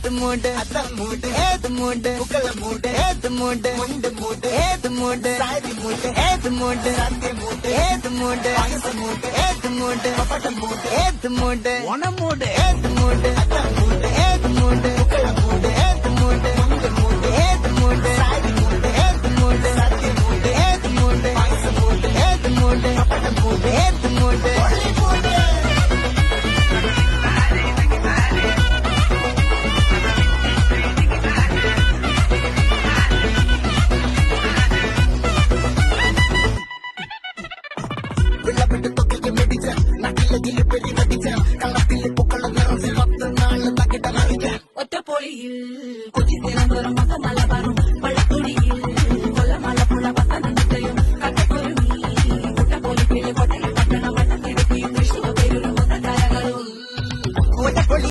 ஏத்து மூடு அத்த மூடு ஏத்து மூடு புக்கல மூடு ஏத்து மூடு முண்டு மூடு ஏத்து மூடு சாரி மூடு ஏத்து மூடு சத்திய மூடு ஏத்து மூடு பாயச மூடு ஏத்து மூடு பப்பட்ட மூடு ஏத்து மூடு ஒன மூடு ஏத்து மூடு அத்த மூடு ஏத்து மூடு புக்கல மூடு ஏத்து மூடு முண்டு மூடு ஏத்து மூடு சாரி மூடு ஏத்து மூடு சத்திய மூடு ஏத்து மூடு பாயச மூடு ஏத்து மூடு பப்பட்ட மூடு ஏத்து மூடு ഒറ്റ പൊളിയിൽ കൊച്ചി തിരുവനന്തപുരം